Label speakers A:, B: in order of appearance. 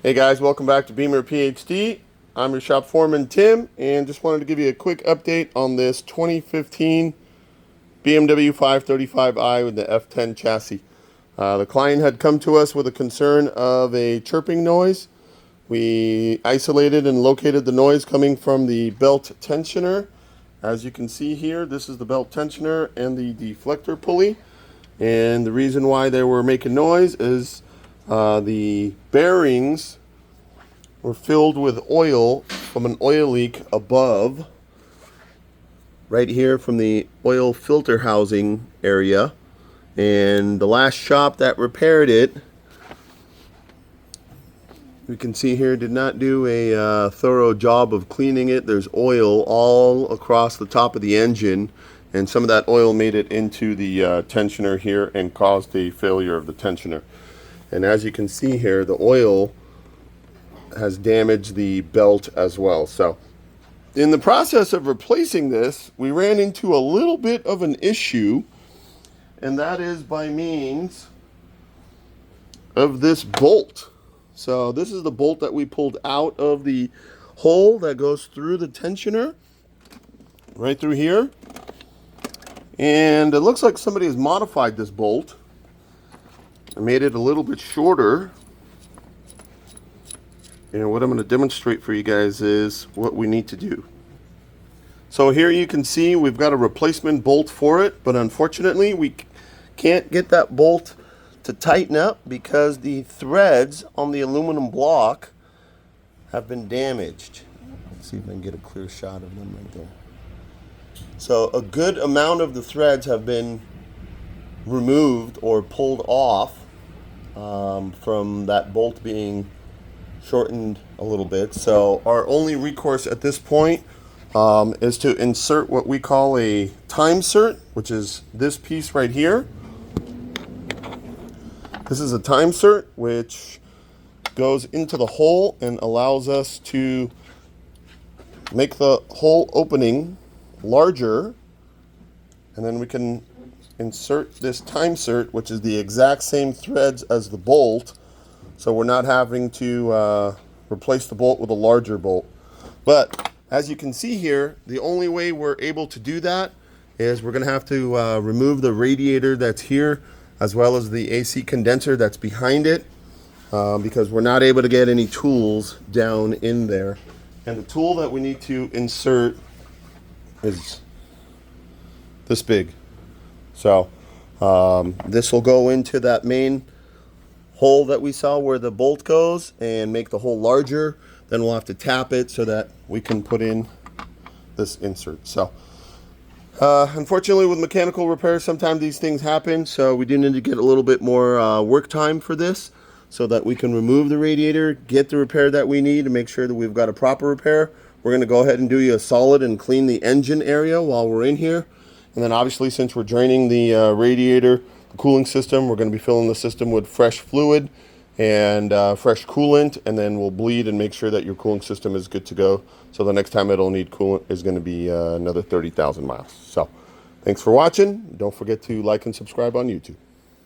A: Hey guys, welcome back to Beamer PhD. I'm your shop foreman Tim, and just wanted to give you a quick update on this 2015 BMW 535i with the F10 chassis. The client had come to us with a concern of a chirping noise. We isolated and located the noise coming from the belt tensioner. As you can see here, this is the belt tensioner and the deflector pulley. And the reason why they were making noise is the bearings were filled with oil from an oil leak above, right here from the oil filter housing area. And the last shop that repaired it, you can see here, did not do a thorough job of cleaning it. There's oil all across the top of the engine, and some of that oil made it into the tensioner here and caused a failure of the tensioner. And as you can see here, the oil has damaged the belt as well. So in the process of replacing this, we ran into a little bit of an issue, and that is by means of this bolt. So this is the bolt that we pulled out of the hole that goes through the tensioner, right through here. And it looks like somebody has modified this bolt and made it a little bit shorter. And what I'm going to demonstrate for you guys is what we need to do. So here you can see we've got a replacement bolt for it, but unfortunately we can't get that bolt to tighten up because the threads on the aluminum block have been damaged. Let's see if I can get a clear shot of them right there. So a good amount of the threads have been removed or pulled off from that bolt being shortened a little bit. So our only recourse at this point is to insert what we call a Time-Sert, which is this piece right here. This is a Time-Sert which goes into the hole and allows us to make the hole opening larger, and then we can insert this Time-Sert, which is the exact same threads as the bolt, so we're not having to replace the bolt with a larger bolt. But as you can see here, the only way we're able to do that is we're going to have to remove the radiator that's here, as well as the AC condenser that's behind it, because we're not able to get any tools down in there. And the tool that we need to insert is this big. So this will go into that main hole that we saw where the bolt goes and make the hole larger. Then we'll have to tap it so that we can put in this insert. So unfortunately with mechanical repairs, sometimes these things happen, so we do need to get a little bit more work time for this so that we can remove the radiator, get the repair that we need to make sure that we've got a proper repair. We're going to go ahead and do you a solid and clean the engine area while we're in here. And then obviously, since we're draining the radiator, the cooling system, we're going to be filling the system with fresh fluid and fresh coolant, and then we'll bleed and make sure that your cooling system is good to go. So the next time it'll need coolant is going to be another 30,000 miles. So thanks for watching. Don't forget to like and subscribe on YouTube.